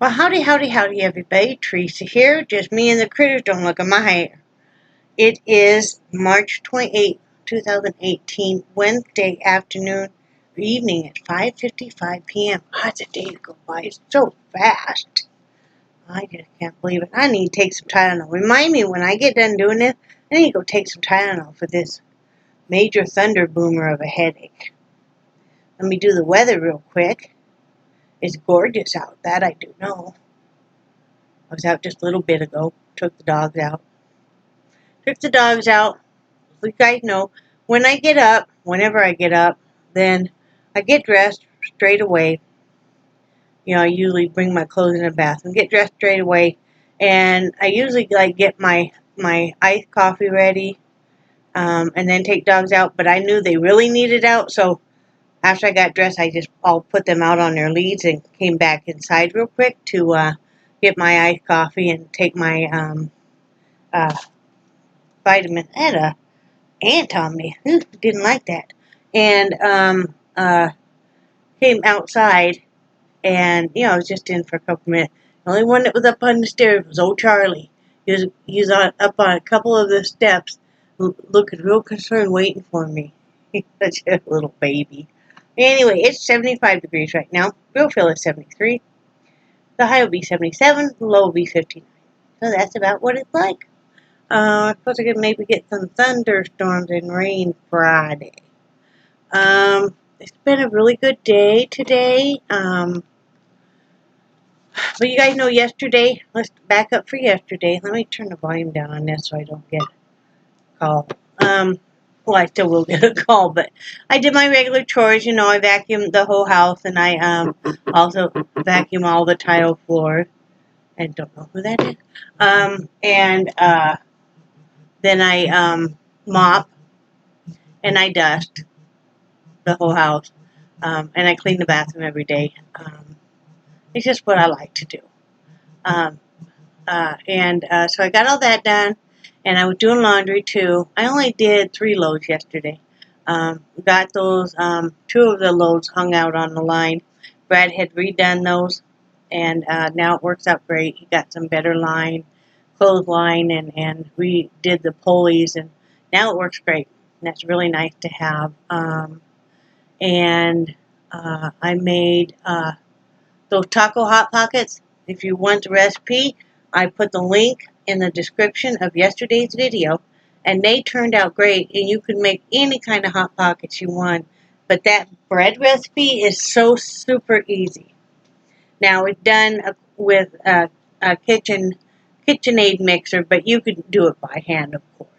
Well, howdy, howdy, howdy, everybody. Teresa here. Just me and the critters. Don't look at my hair. It is March 28th, 2018, Wednesday afternoon or evening at 5:55 p.m. Oh, it's a day to go by so fast. I just can't believe it. I need to take some Tylenol. Remind me when I get done doing this, I need to go take some Tylenol for this major thunder boomer of a headache. Let me do the weather real quick. It's gorgeous out, that I do know. I was out just a little bit ago. Took the dogs out. You guys know, when I get up, whenever I get up, then I get dressed straight away. You know, I usually bring my clothes in the bathroom, get dressed straight away, and I usually get my iced coffee ready, and then take dogs out. But I knew they really needed out, so after I got dressed, I'll put them out on their leads and came back inside real quick to get my iced coffee and take my vitamin. I had a ant on me. Didn't like that. And came outside, and I was just in for a couple minutes. The only one that was up on the stairs was old Charlie. He was up on a couple of the steps, looking real concerned, waiting for me. He's such a little baby. Anyway, it's 75 degrees right now. Real feel is 73. The high will be 77. The low will be 59. So that's about what it's like. I'm supposed to maybe get some thunderstorms and rain Friday. It's been a really good day today. But you guys know yesterday, let's back up for yesterday. Let me turn the volume down on this so I don't get a call. Well, I still will get a call, but I did my regular chores. I vacuumed the whole house, and I also vacuumed all the tile floors. I don't know who that is. And then I mop, and I dust the whole house, and I clean the bathroom every day. It's just what I like to do. So I got all that done, and I was doing laundry too. I only did 3 loads yesterday. Got those, 2 of the loads hung out on the line. Brad had redone those, and now it works out great. He got some better clothesline, and we did the pulleys, and now it works great. And that's really nice to have. I made those taco hot pockets. If you want the recipe, I put the link in the description of yesterday's video, and they turned out great, and you can make any kind of hot pockets you want. But that bread recipe is so super easy. Now, it's done with a KitchenAid mixer, but you could do it by hand, of course,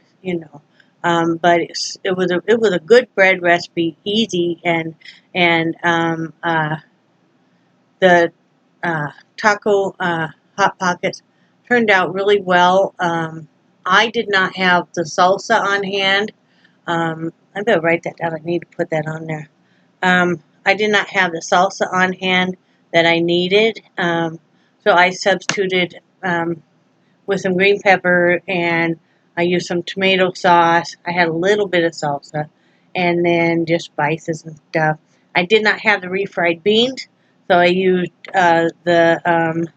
But it was a good bread recipe, easy, and the taco hot pockets turned out really well. I did not have the salsa on hand. I better write that down. I need to put that on there. I did not have the salsa on hand that I needed, so I substituted with some green pepper, and I used some tomato sauce. I had a little bit of salsa, and then just spices and stuff. I did not have the refried beans, so I used the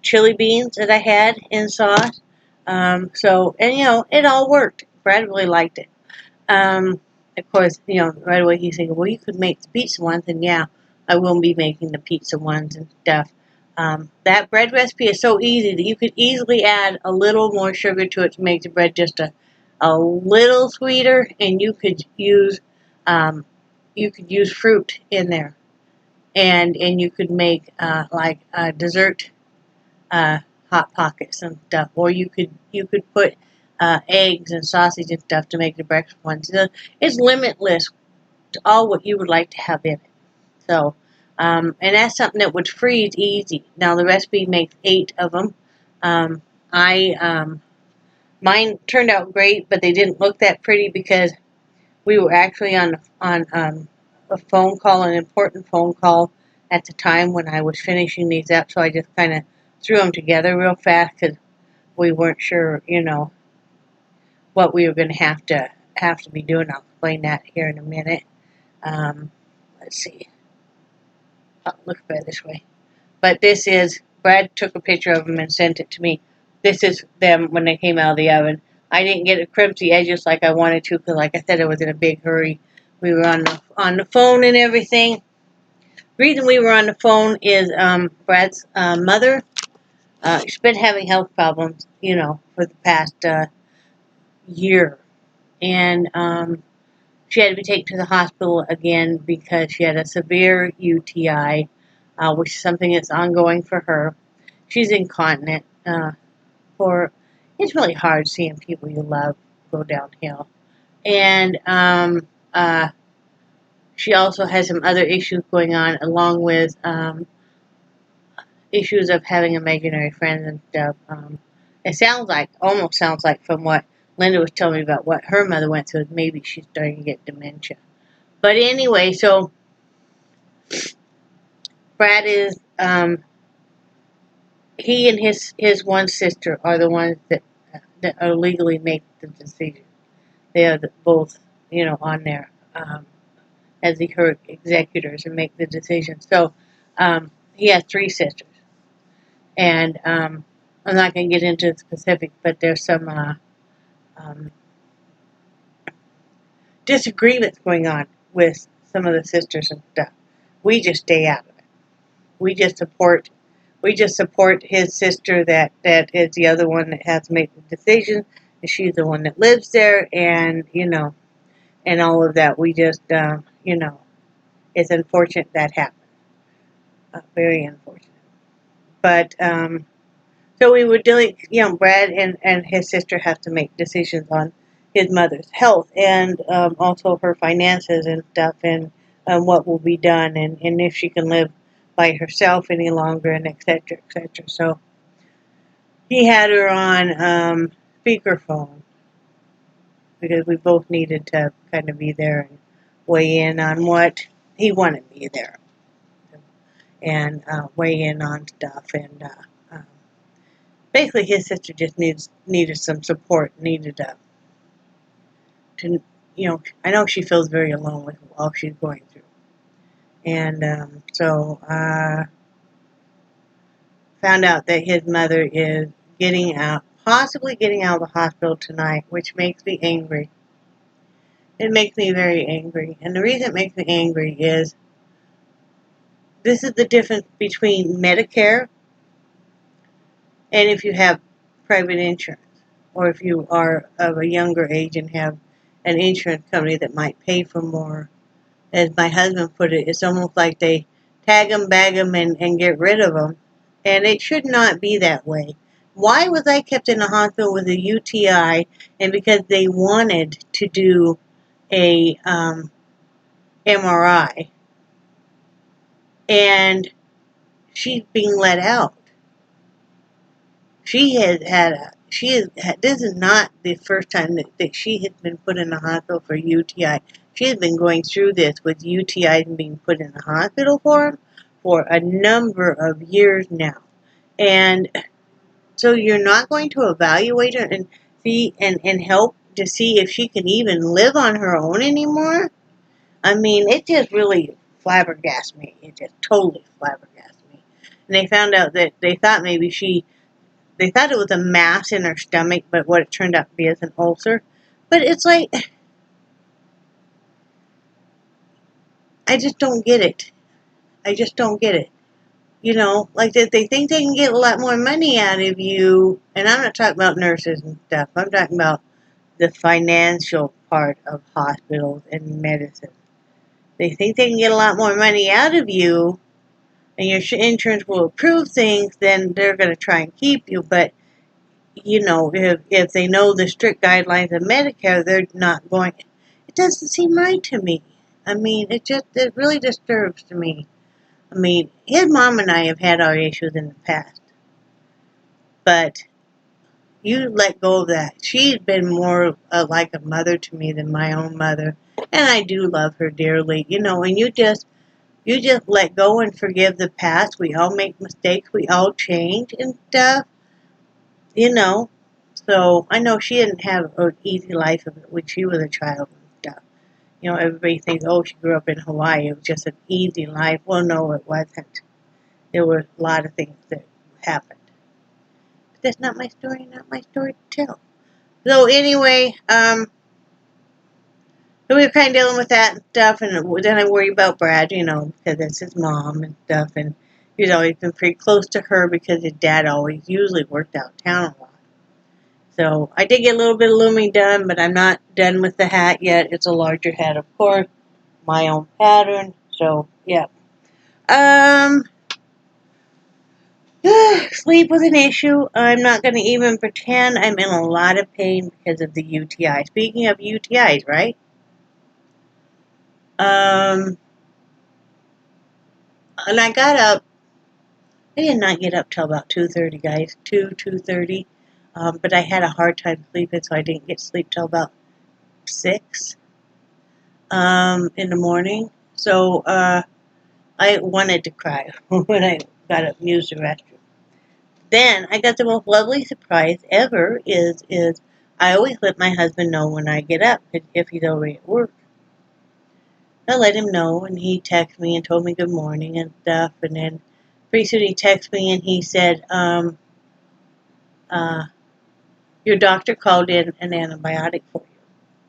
chili beans that I had in sauce. It all worked. Brad really liked it. Of course, right away he's thinking, well, you could make the pizza ones, and yeah, I will be making the pizza ones and stuff. That bread recipe is so easy that you could easily add a little more sugar to it to make the bread just a little sweeter, and you could use fruit in there, and you could make like dessert hot pockets and stuff, or you could put eggs and sausage and stuff to make the breakfast ones. It's limitless to all what you would like to have in it. So, and that's something that would freeze easy. Now the recipe makes 8 of them. Mine turned out great, but they didn't look that pretty because we were actually on a phone call, an important phone call at the time when I was finishing these up. So I just kind of threw them together real fast because we weren't sure, what we were going to have to be doing. I'll explain that here in a minute. Let's see. I'll look better this way. But this is Brad took a picture of them and sent it to me. This is them when they came out of the oven. I didn't get it crimp the edges like I wanted to because, like I said, I was in a big hurry. We were on the phone and everything. The reason we were on the phone is Brad's mother. She's been having health problems, for the past year, and she had to be taken to the hospital again because she had a severe UTI, which is something that's ongoing for her. She's incontinent. It's really hard seeing people you love go downhill, and she also has some other issues going on, along with issues of having imaginary friends and stuff. It almost sounds like from what Linda was telling me about what her mother went through, maybe she's starting to get dementia. But anyway, so Brad is, he and his one sister are the ones that are legally make the decision. They are both, on there as her executors and make the decision. So he has three sisters. And I'm not going to get into the specifics, but there's some disagreements going on with some of the sisters and stuff. We just stay out of it. We just support his sister that is the other one that has to make the decision, and she's the one that lives there, and and all of that. We just it's unfortunate that happened. Very unfortunate. But so we were dealing, Brad and his sister have to make decisions on his mother's health and also her finances and stuff, and what will be done, and if she can live by herself any longer, and etc. etc. So he had her on speakerphone because we both needed to kind of be there and weigh in on what he wanted me there and weigh in on stuff, and basically his sister just needed some support, needed to I know she feels very alone with all she's going through, and so found out that his mother is possibly getting out of the hospital tonight, which makes me angry. It makes me very angry, and the reason it makes me angry is this is the difference between Medicare and if you have private insurance, or if you are of a younger age and have an insurance company that might pay for more. As my husband put it, it's almost like they tag them, bag them, and get rid of them. And it should not be that way. Why was I kept in the hospital with a UTI? And because they wanted to do a MRI, and she's being let out. This is not the first time that she has been put in the hospital for UTI. She has been going through this with UTIs and being put in the hospital for a number of years now. And so you're not going to evaluate her and see and help to see if she can even live on her own anymore? I mean, it just really flabbergasted me. It just totally flabbergasted me. And they found out that they thought they thought it was a mass in her stomach, but what it turned out to be is an ulcer. But it's like, I just don't get it. I just don't get it. Like they think they can get a lot more money out of you. And I'm not talking about nurses and stuff. I'm talking about the financial part of hospitals and medicine. They think they can get a lot more money out of you, and your insurance will approve things, then they're going to try and keep you. But if they know the strict guidelines of Medicare, they're not going. It doesn't seem right to me. I mean, it really disturbs to me. I mean, his mom and I have had our issues in the past, but you let go of that. She's been more like a mother to me than my own mother, and I do love her dearly. And you just let go and forgive the past. We all make mistakes. We all change and stuff. So I know she didn't have an easy life when she was a child and stuff. Everybody thinks, oh, she grew up in Hawaii. It was just an easy life. Well, no, it wasn't. There were a lot of things that happened. But that's not my story, to tell. So anyway, so we were kind of dealing with that and stuff, and then I worry about Brad, because that's his mom and stuff, and he's always been pretty close to her because his dad always usually worked out of town a lot. So I did get a little bit of looming done, but I'm not done with the hat yet. It's a larger hat, of course, my own pattern. So yeah. Sleep was an issue. I'm not going to even pretend I'm in a lot of pain because of the UTI. Speaking of UTIs, right? And I got up. I did not get up till about 2:30, guys. 2:30. But I had a hard time sleeping, so I didn't get sleep till about 6 in the morning. So I wanted to cry when I got up and used the restroom. Then I got the most lovely surprise ever is I always let my husband know when I get up if he's already at work. I let him know, and he texted me and told me good morning and stuff, and then pretty soon he texted me and he said, your doctor called in an antibiotic for you.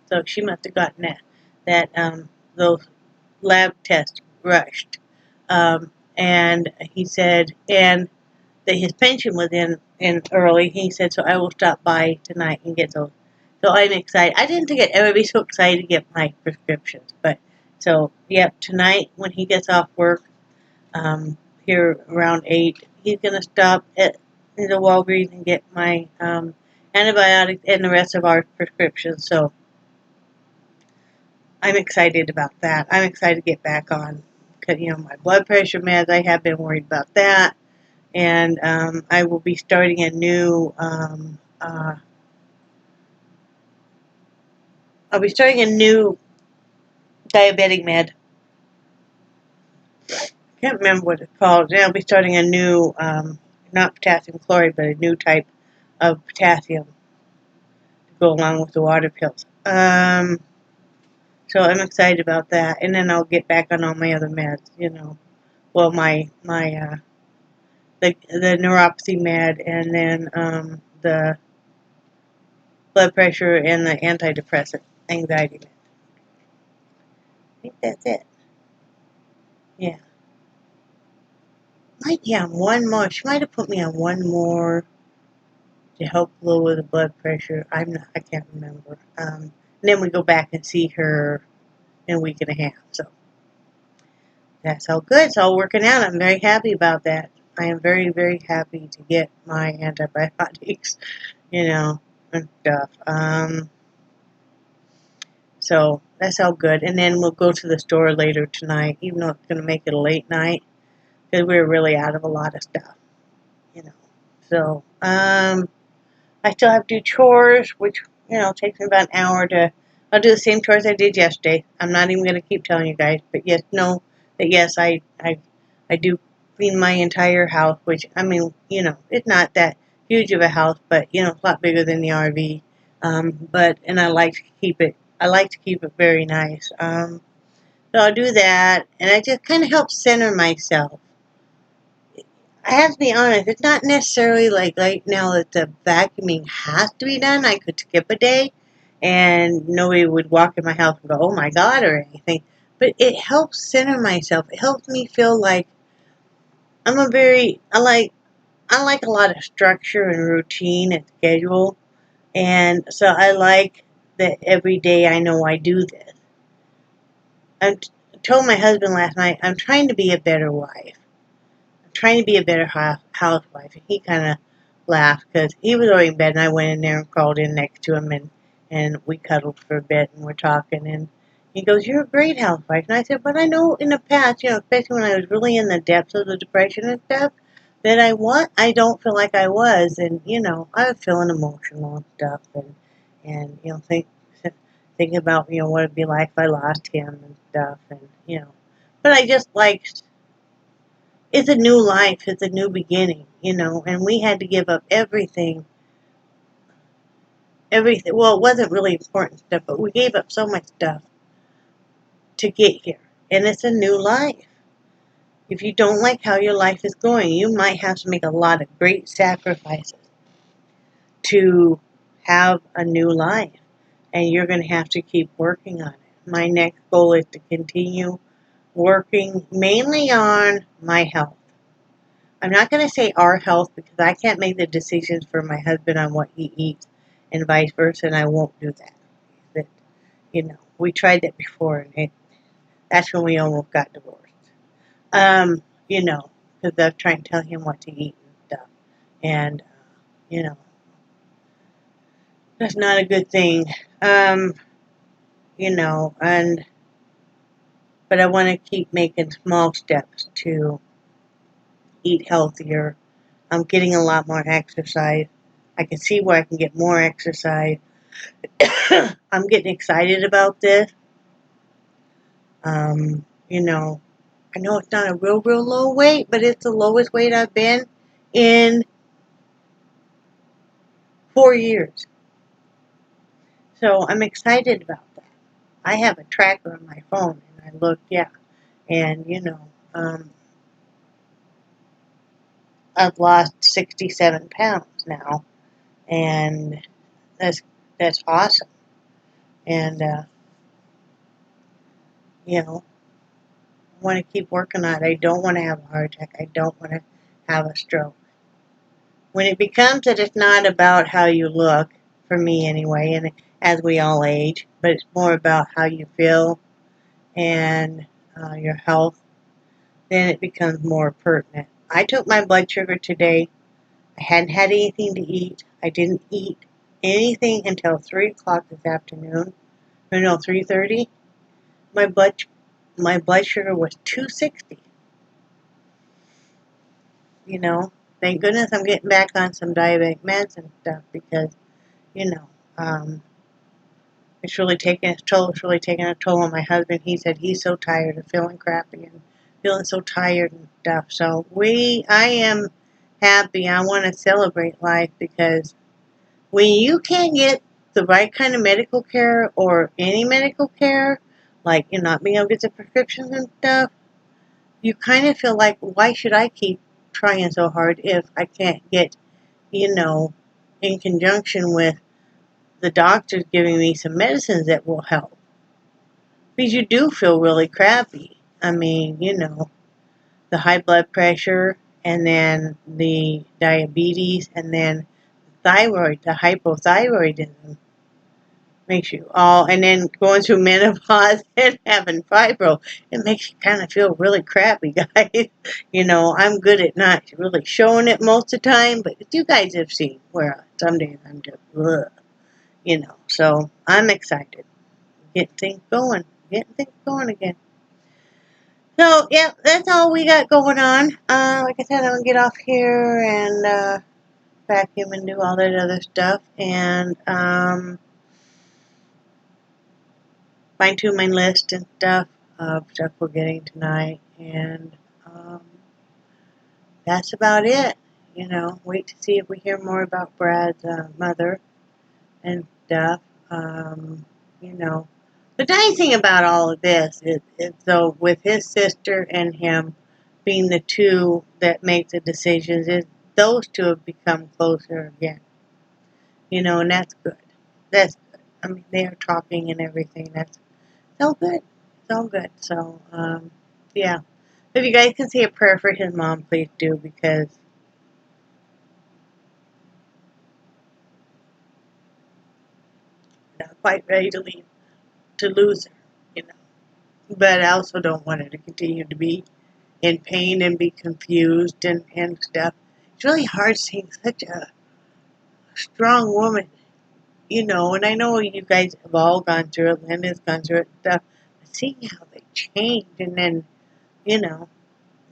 So she must have gotten those lab tests rushed. And he said, and that his pension was in early. He said, so I will stop by tonight and get those. So I'm excited. I didn't think I'd ever be so excited to get my prescriptions. But so, yep, tonight when he gets off work, here around 8, he's going to stop at the Walgreens and get my antibiotics and the rest of our prescriptions. So I'm excited about that. I'm excited to get back on, because, my blood pressure meds, I have been worried about that. And I will be starting a new, I'll be starting a new diabetic med. I can't remember what it's called. I'll be starting a new, not potassium chloride, but a new type of potassium to go along with the water pills. So I'm excited about that. And then I'll get back on all my other meds, Well, the neuropathy med, and then the blood pressure and the antidepressant anxiety med. I think that's it. Yeah. Might be on one more. She might have put me on one more to help lower the blood pressure. I can't remember. And then we go back and see her in a week and a half. So that's all good. It's all working out. I'm very happy about that. I am very, very happy to get my antibiotics, and stuff. So that's all good. And then we'll go to the store later tonight, even though it's going to make it a late night, because we're really out of a lot of stuff, So, I still have to do chores, which, takes me about an hour I'll do the same chores I did yesterday. I'm not even going to keep telling you guys, but yes, I do clean my entire house, which, it's not that huge of a house, but, it's a lot bigger than the RV. And I like to keep it very nice. So I'll do that, and it just kind of helps center myself. I have to be honest, it's not necessarily like right now that the vacuuming has to be done. I could skip a day and nobody would walk in my house and go, oh my God, or anything. But it helps center myself. It helps me feel like I like a lot of structure and routine and schedule. And so I like that every day I know I do this. I told my husband last night, I'm trying to be a better wife. Trying to be a better housewife. And he kind of laughed because he was already in bed, and I went in there and crawled in next to him, and we cuddled for a bit, and we're talking, and he goes, you're a great housewife. And I said, but I know in the past, especially when I was really in the depths of the depression and stuff, that I don't feel like I was, and, I was feeling emotional and stuff, and thinking about, what it'd be like if I lost him and stuff, and, but I just liked, it's a new life. It's a new beginning, and we had to give up everything. Well, it wasn't really important stuff, but we gave up so much stuff to get here. And it's a new life. if you don't like how your life is going, you might have to make a lot of great sacrifices to have a new life. And you're going to have to keep working on it. My next goal is to continue working mainly on my health. I'm not going to say our health because I can't make the decisions for my husband on what he eats and vice versa, and I won't do that. But, we tried that before, and that's when we almost got divorced. Because I'm trying to tell him what to eat and stuff. And, that's not a good thing. But I want to keep making small steps to eat healthier. I'm getting a lot more exercise. I can see where I can get more exercise. I'm getting excited about this. I know it's not a real low weight, but it's the lowest weight I've been in 4 years. So I'm excited about that. I have a tracker on my phone, and I look, and I've lost 67 pounds now, and that's awesome. And I want to keep working on it. I don't want to have a heart attack. I don't want to have a stroke. When it becomes that it's not about how you look, for me anyway, and as we all age, but it's more about how you feel and your health, then it becomes more pertinent. I took my blood sugar today. I hadn't had anything to eat. I didn't eat anything until 3 o'clock this afternoon. Or no, 3:30. My blood sugar was 260. Thank goodness I'm getting back on some diabetic meds and stuff because, it's really taking a toll. It's really taking a toll on my husband. He said he's so tired of feeling crappy and feeling so tired and stuff. So I am happy. I want to celebrate life because when you can't get the right kind of medical care or any medical care, like not being able to get the prescriptions and stuff, you kind of feel like, why should I keep trying so hard if I can't get, in conjunction with the doctors giving me some medicines that will help. Because you do feel really crappy. I mean, the high blood pressure and then the diabetes and then thyroid, the hypothyroidism makes you and then going through menopause and having fibro, it makes you kind of feel really crappy, guys. I'm good at not really showing it most of the time, but you guys have seen where some days I'm just, so I'm excited. Getting things going again. So, yeah, that's all we got going on. Like I said, I'm going to get off here and vacuum and do all that other stuff. And fine-tune my list and stuff of stuff we're getting tonight. And that's about it. Wait to see if we hear more about Brad's mother and stuff. The nice thing about all of this is though with his sister and him being the two that make the decisions, is those two have become closer again. And that's good. That's good. I mean, they are talking and everything. That's all good. It's all good. So, yeah. If you guys can say a prayer for his mom, please do, because I'm not quite ready to lose her, But I also don't want her to continue to be in pain and be confused and stuff. It's really hard seeing such a strong woman, and I know you guys have all gone through it, Linda's gone through it and stuff, but seeing how they change and then,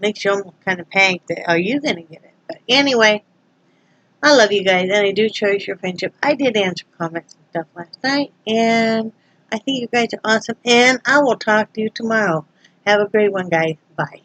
makes you almost kind of panic that, are you going to get it? But anyway, I love you guys, and I do cherish your friendship. I did answer comments and stuff last night, and I think you guys are awesome, and I will talk to you tomorrow. Have a great one, guys. Bye.